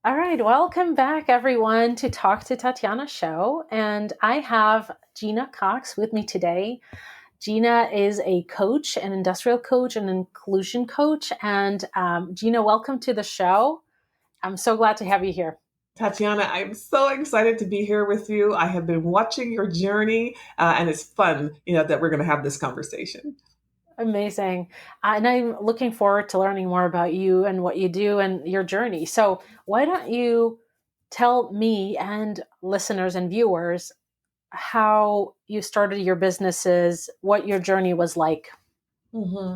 All right, welcome back, everyone, to Talk to Tatiana show. And I have Gena Cox with me today. Gena is a coach, an industrial coach, an inclusion coach. And Gena, welcome to the show. I'm so glad to have you here. Tatiana, I'm so excited to be here with you. I have been watching your journey, and it's fun, that we're going to have this conversation. Amazing. And I'm looking forward to learning more about you and what you do and your journey. So, why don't you tell me and listeners and viewers how you started your businesses, what your journey was like? hmm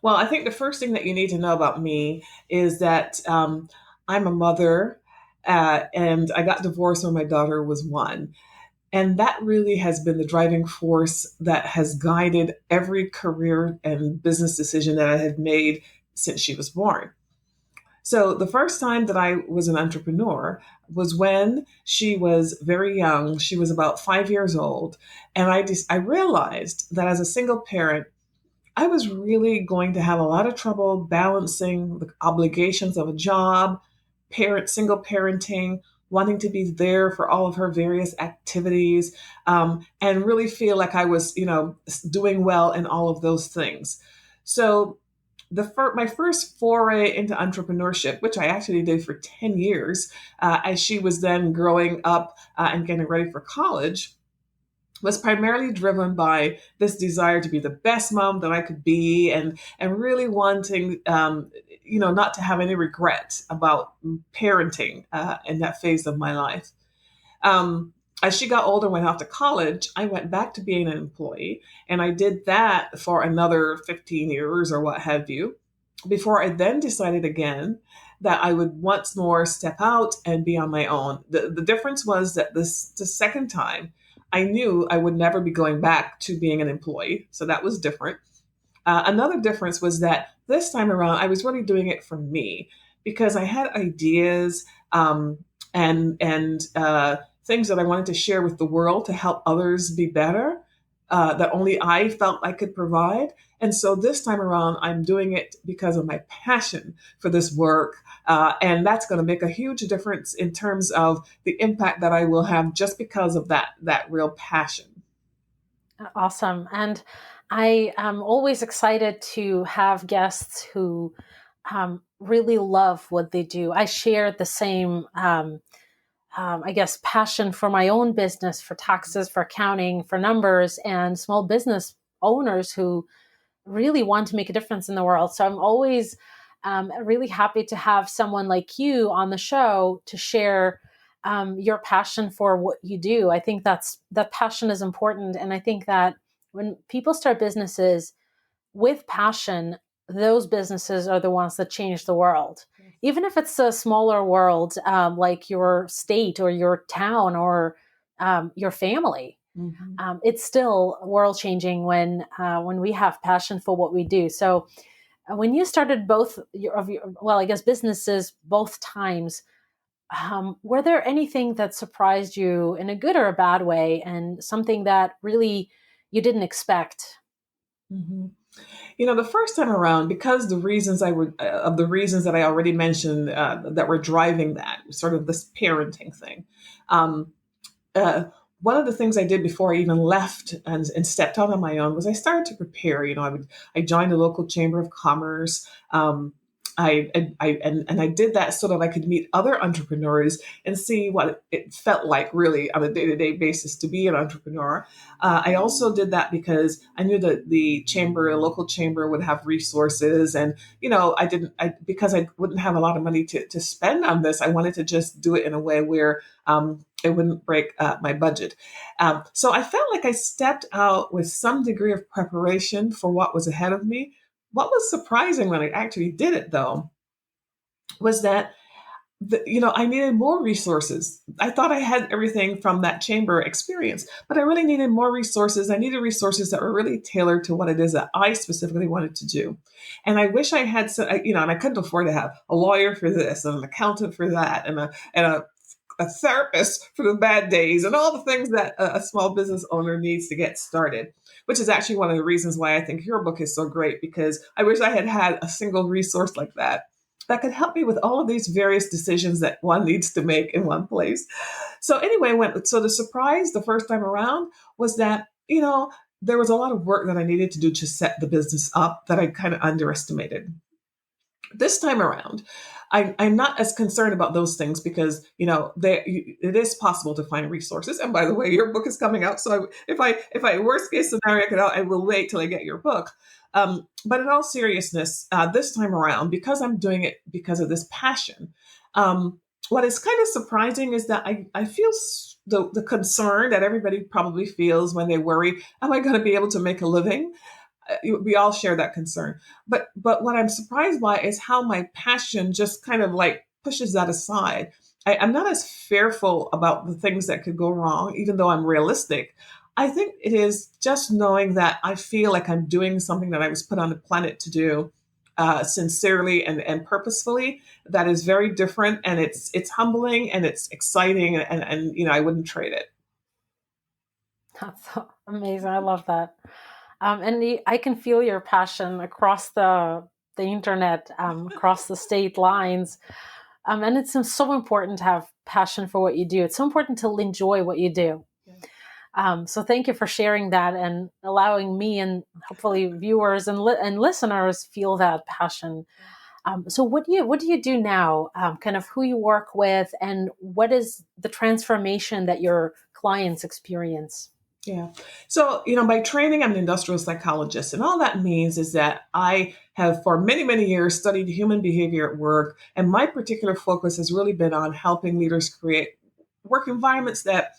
Well, I think the first thing that you need to know about me is that I'm a mother, and I got divorced when my daughter was one. And that really has been the driving force that has guided every career and business decision that I have made since she was born. So the first time that I was an entrepreneur was when she was very young. She was about 5 years old, and I realized that as a single parent, I was really going to have a lot of trouble balancing the obligations of a job, single parenting, wanting to be there for all of her various activities, and really feel like I was, doing well in all of those things. So my first foray into entrepreneurship, which I actually did for 10 years, as she was then growing up and getting ready for college, was primarily driven by this desire to be the best mom that I could be, and really wanting, not to have any regret about parenting in that phase of my life. As she got older and went off to college, I went back to being an employee, and I did that for another 15 years or what have you, before I then decided again that I would once more step out and be on my own. The difference was that the second time, I knew I would never be going back to being an employee. So that was different. Another difference was that this time around, I was really doing it for me because I had ideas, and things that I wanted to share with the world to help others be better, that only I felt I could provide. And so this time around, I'm doing it because of my passion for this work. And that's going to make a huge difference in terms of the impact that I will have just because of that real passion. Awesome. And I am always excited to have guests who really love what they do. I share the same, I guess, passion for my own business, for taxes, for accounting, for numbers, and small business owners who really want to make a difference in the world. So I'm always really happy to have someone like you on the show to share your passion for what you do. I think that passion is important, and I think that when people start businesses with passion, those businesses are the ones that change the world. Even if it's a smaller world, like your state or your town or your family, Mhm. it's still world changing when we have passion for what we do. So when you started both well, I guess businesses both times, were there anything that surprised you in a good or a bad way, and something that really you didn't expect? Mhm. The first time around, because the reasons that I already mentioned that were driving that sort of this parenting thing. Um, uh, One of the things I did before I even left and stepped out on my own was I started to prepare. I joined the local chamber of commerce. And I did that so that I could meet other entrepreneurs and see what it felt like really on a day-to-day basis to be an entrepreneur. I also did that because I knew that the local chamber would have resources, and because I wouldn't have a lot of money to spend on this, I wanted to just do it in a way where it wouldn't break my budget. So I felt like I stepped out with some degree of preparation for what was ahead of me. What was surprising when I actually did it, though, was that I needed more resources. I thought I had everything from that chamber experience, but I really needed more resources. I needed resources that were really tailored to what it is that I specifically wanted to do. And I wish I had, and I couldn't afford to have a lawyer for this and an accountant for that and a therapist for the bad days and all the things that a small business owner needs to get started, which is actually one of the reasons why I think your book is so great, because I wish I had had a single resource like that. that could help me with all of these various decisions that one needs to make in one place. So anyway, so the surprise the first time around was that, there was a lot of work that I needed to do to set the business up that I kind of underestimated. This time around, I'm not as concerned about those things because it is possible to find resources. And by the way, your book is coming out, so if I worst case scenario, I will wait till I get your book. But in all seriousness, this time around, because I'm doing it because of this passion, what is kind of surprising is that I feel the concern that everybody probably feels when they worry, am I going to be able to make a living? We all share that concern. But what I'm surprised by is how my passion just kind of like pushes that aside. I'm not as fearful about the things that could go wrong, even though I'm realistic. I think it is just knowing that I feel like I'm doing something that I was put on the planet to do, sincerely and purposefully. That is very different, and it's humbling and it's exciting, and I wouldn't trade it. That's so amazing. I love that. I can feel your passion across the internet, across the state lines. And it's so important to have passion for what you do. It's so important to enjoy what you do. So thank you for sharing that and allowing me and hopefully viewers and listeners feel that passion. So what do you do now? Kind of who you work with, and what is the transformation that your clients experience? Yeah. So, by training, I'm an industrial psychologist. And all that means is that I have, for many, many years, studied human behavior at work. And my particular focus has really been on helping leaders create work environments that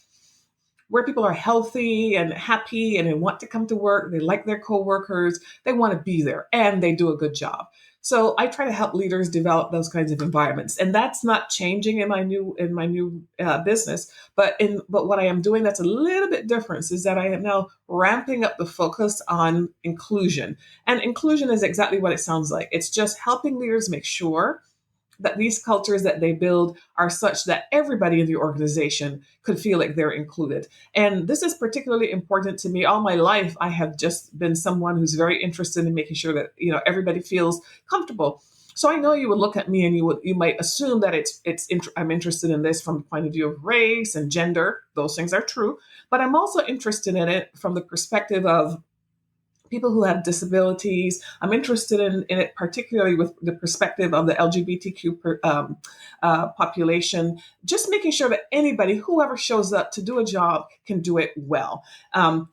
where people are healthy and happy and they want to come to work, they like their coworkers, they want to be there, and they do a good job. So I try to help leaders develop those kinds of environments, and that's not changing in my new business. But what I am doing that's a little bit different is that I am now ramping up the focus on inclusion, and inclusion is exactly what it sounds like. It's just helping leaders make sure that these cultures that they build are such that everybody in the organization could feel like they're included. And this is particularly important to me. All my life, I have just been someone who's very interested in making sure that everybody feels comfortable. So I know you would look at me and you might assume that I'm interested in this from the point of view of race and gender. Those things are true, but I'm also interested in it from the perspective of people who have disabilities. I'm interested in it particularly with the perspective of the LGBTQ population, just making sure that anybody, whoever shows up to do a job, can do it well.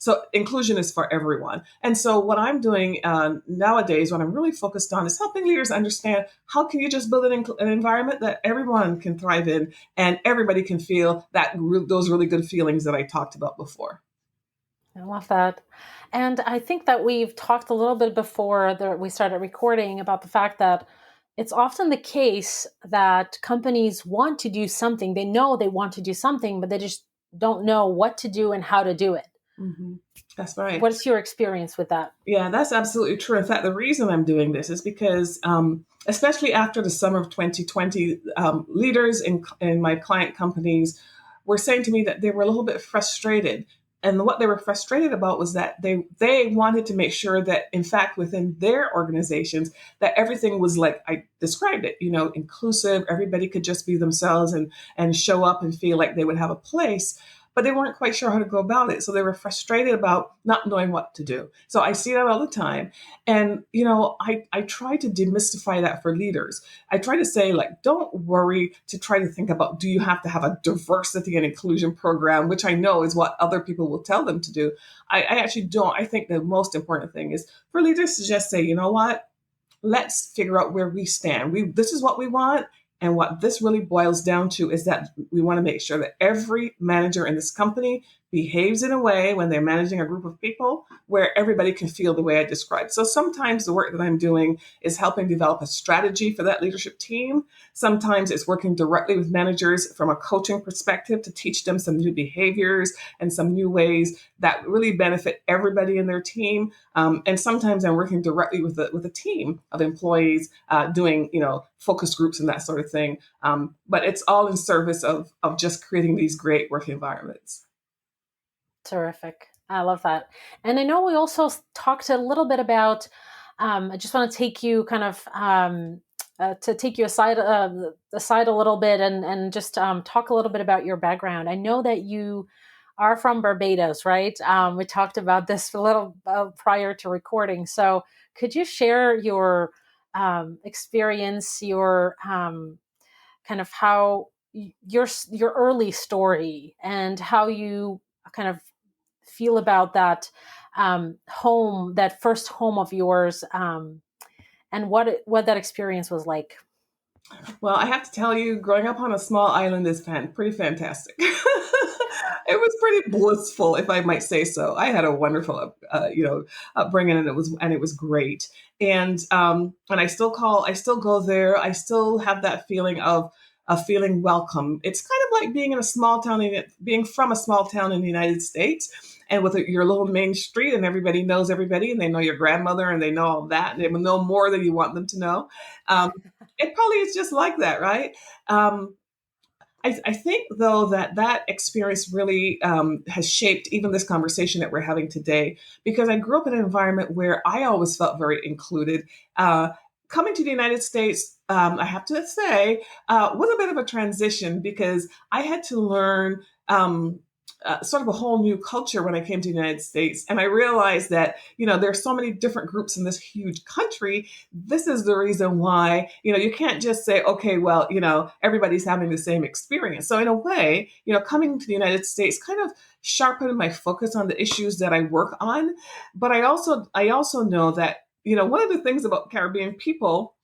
So inclusion is for everyone. And so what I'm doing nowadays, what I'm really focused on is helping leaders understand how can you just build an environment that everyone can thrive in and everybody can feel those really good feelings that I talked about before. I love that. And I think that we've talked a little bit before that we started recording about the fact that it's often the case that companies want to do something. They know they want to do something, but they just don't know what to do and how to do it. Mm-hmm. That's right. What's your experience with that? Yeah, that's absolutely true. In fact, the reason I'm doing this is because, especially after the summer of 2020, leaders in my client companies were saying to me that they were a little bit frustrated. And what they were frustrated about was that they wanted to make sure that, in fact, within their organizations, that everything was like I described it, inclusive. Everybody could just be themselves and show up and feel like they would have a place, but they weren't quite sure how to go about it. So they were frustrated about not knowing what to do. So I see that all the time. And, I try to demystify that for leaders. I try to say, like, don't worry to try to think about, do you have to have a diversity and inclusion program, which I know is what other people will tell them to do. I actually don't. I think the most important thing is for leaders to just say, you know what? Let's figure out where we stand. This is what we want. And what this really boils down to is that we want to make sure that every manager in this company behaves in a way when they're managing a group of people where everybody can feel the way I described. So sometimes the work that I'm doing is helping develop a strategy for that leadership team. Sometimes it's working directly with managers from a coaching perspective to teach them some new behaviors and some new ways that really benefit everybody in their team. And sometimes I'm working directly with a team of employees doing, focus groups and that sort of thing. But it's all in service of just creating these great work environments. Terrific. I love that. And I know we also talked a little bit about, I just want to take you kind of to take you aside a little bit and just talk a little bit about your background. I know that you are from Barbados, right? We talked about this a little prior to recording. So could you share your experience, your kind of how your early story and how you kind of feel about that home, that first home of yours, and what that experience was like? Well, I have to tell you, growing up on a small island is pretty fantastic. It was pretty blissful, if I might say so. I had a wonderful, upbringing, and it was great. And I still go there. I still have that feeling of feeling welcome. It's kind of like being in a small town, being from a small town in the United States, and with your little main street, and everybody knows everybody, and they know your grandmother, and they know all that, and they will know more than you want them to know. Um, it probably is just like that, right? Um, I think, though, that experience really has shaped even this conversation that we're having today, because I grew up in an environment where I always felt very included. Coming to the United States, I have to say, was a bit of a transition, because I had to learn sort of a whole new culture when I came to the United States. And I realized that, there's so many different groups in this huge country. This is the reason why, you can't just say, okay, well, everybody's having the same experience. So in a way, coming to the United States kind of sharpened my focus on the issues that I work on. But I also know that, one of the things about Caribbean people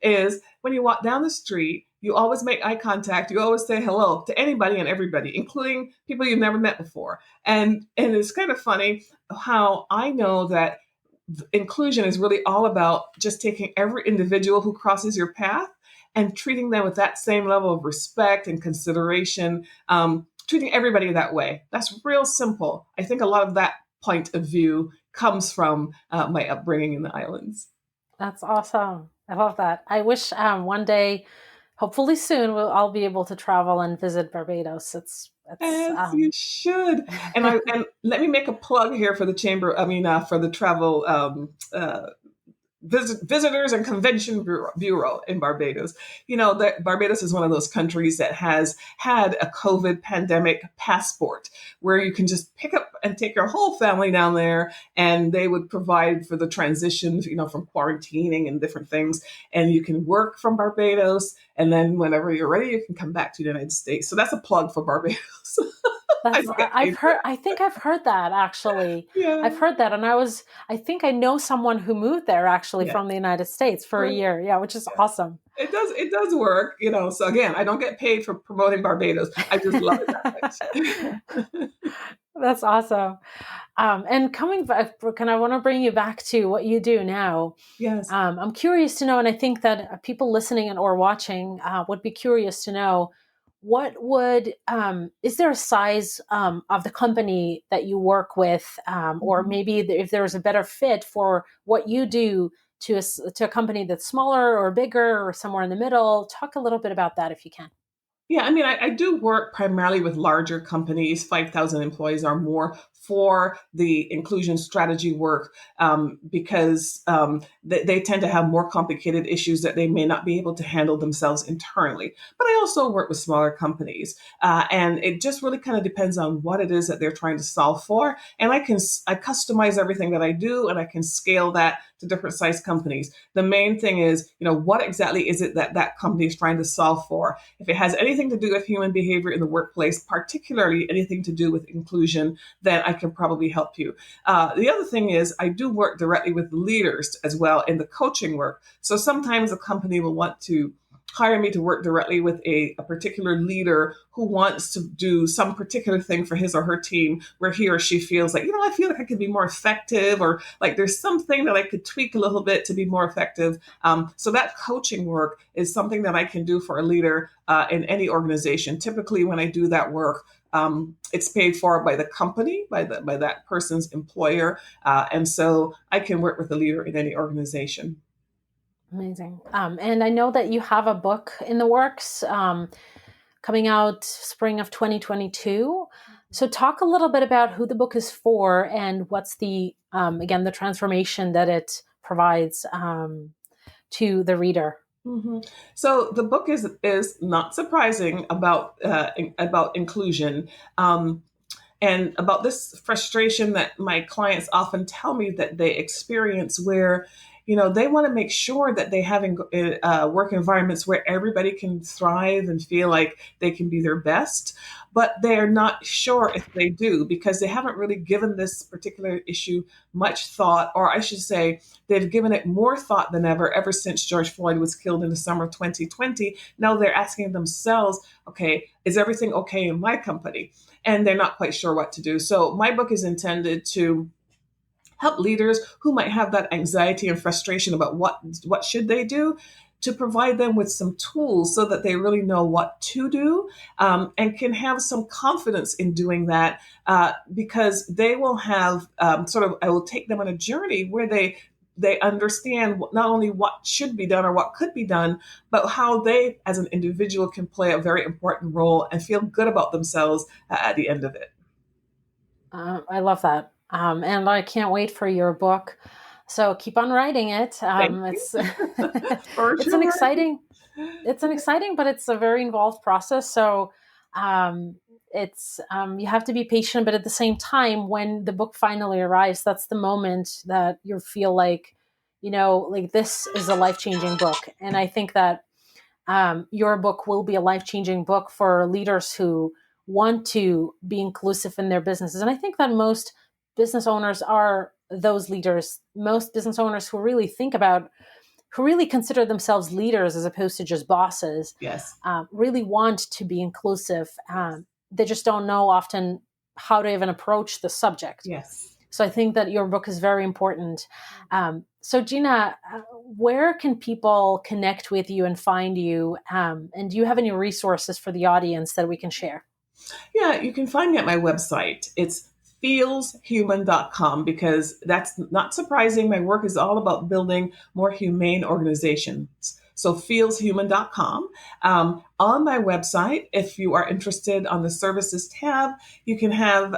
is when you walk down the street, you always make eye contact. You always say hello to anybody and everybody, including people you've never met before. And it's kind of funny how I know that inclusion is really all about just taking every individual who crosses your path and treating them with that same level of respect and consideration, treating everybody that way. That's real simple. I think a lot of that point of view comes from my upbringing in the islands. That's awesome. I love that. I wish one day, hopefully soon, I'll be able to travel and visit Barbados. It's As you should. And let me make a plug here for the chamber. I mean, for the travel visitors and convention bureau in Barbados. That Barbados is one of those countries that has had a COVID pandemic passport, where you can just pick up and take your whole family down there, and they would provide for the transition, from quarantining and different things. And you can work from Barbados, and then whenever you're ready, you can come back to the United States. So that's a plug for Barbados. I That's don't get I've paid for heard. I think I've heard that actually. it. Yeah, I've heard that, and I think I know someone who moved there actually yeah. from the United States for a Right. year. Yeah, which is awesome. It does work, So again, I don't get paid for promoting Barbados. I just love it that much. That's awesome. And coming back, Brooke, and I want to bring you back to what you do now. Yes. I'm curious to know, and I think that people listening and or watching would be curious to know is there a size of the company that you work with, or Mhm. maybe if there's a better fit for what you do to a company that's smaller or bigger or somewhere in the middle? Talk a little bit about that if you can. Yeah, I mean, I do work primarily with larger companies, 5,000 employees or more, for the inclusion strategy work, because they tend to have more complicated issues that they may not be able to handle themselves internally. But I also work with smaller companies, and it just really kind of depends on what it is that they're trying to solve for. And I customize everything that I do, and I can scale that to different size companies. The main thing is, what exactly is it that that company is trying to solve for? If it has anything to do with human behavior in the workplace, particularly anything to do with inclusion, then I can probably help you. The other thing is, I do work directly with leaders as well in the coaching work. So sometimes a company will want to hire me to work directly with a particular leader who wants to do some particular thing for his or her team, where he or she feels like, I feel like I could be more effective, or like there's something that I could tweak a little bit to be more effective. So that coaching work is something that I can do for a leader in any organization. Typically, when I do that work, it's paid for by the company, by that person's employer, and so I can work with a leader in any organization. Amazing. And I know that you have a book in the works, coming out spring of 2022. So talk a little bit about who the book is for and what's again, the transformation that it provides to the reader. hmm So the book is not surprising about inclusion. And about this frustration that my clients often tell me that they experience, where they want to make sure that they have work environments where everybody can thrive and feel like they can be their best, but they're not sure if they do, because they haven't really given this particular issue much thought, or I should say they've given it more thought than ever since George Floyd was killed in the summer of 2020. Now they're asking themselves, okay, is everything okay in my company? And they're not quite sure what to do. So my book is intended to help leaders who might have that anxiety and frustration about what should they do, to provide them with some tools so that they really know what to do, and can have some confidence in doing that, because they will have I will take them on a journey where they understand not only what should be done or what could be done, but how they as an individual can play a very important role and feel good about themselves at the end of it. I love that. And I can't wait for your book. So keep on writing it. Thank you. It's For it's an sure. exciting, but it's a very involved process. So um, it's you have to be patient, but at the same time, when the book finally arrives, that's the moment that you feel like, like this is a life changing book. And I think that your book will be a life changing book for leaders who want to be inclusive in their businesses. And I think that most business owners are those leaders, most business owners who really who really consider themselves leaders as opposed to just bosses, Yes. really want to be inclusive. They just don't know often how to even approach the subject. Yes. So I think that your book is very important. So Gena, where can people connect with you and find you? And do you have any resources for the audience that we can share? Yeah, you can find me at my website. It's feelshuman.com, because that's not surprising. My work is all about building more humane organizations. So feelshuman.com. On my website, if you are interested, on the services tab, you can have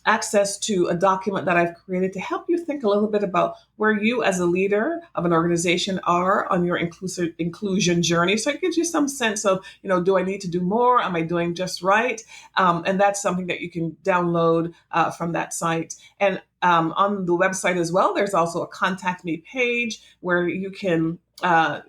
access to a document that I've created to help you think a little bit about where you as a leader of an organization are on your inclusion journey. So it gives you some sense of, do I need to do more? Am I doing just right? And that's something that you can download from that site. And on the website as well, there's also a contact me page where you can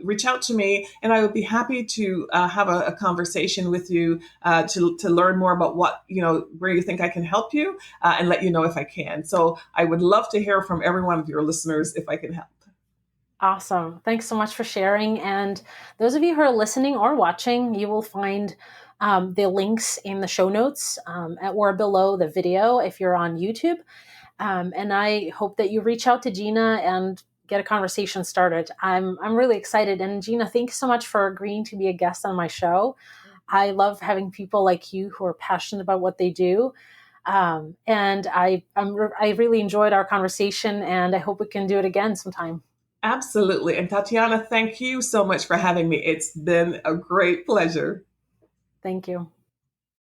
reach out to me, and I would be happy to have a conversation with you, to learn more about where you think I can help you, and let you know if I can. So I would love to hear from every one of your listeners if I can help. Awesome. Thanks so much for sharing. And those of you who are listening or watching, you will find the links in the show notes or below the video if you're on YouTube. And I hope that you reach out to Gena and get a conversation started. I'm really excited. And Gena, thanks so much for agreeing to be a guest on my show. I love having people like you who are passionate about what they do. And I really enjoyed our conversation, and I hope we can do it again sometime. Absolutely. And Tatiana, thank you so much for having me. It's been a great pleasure. Thank you.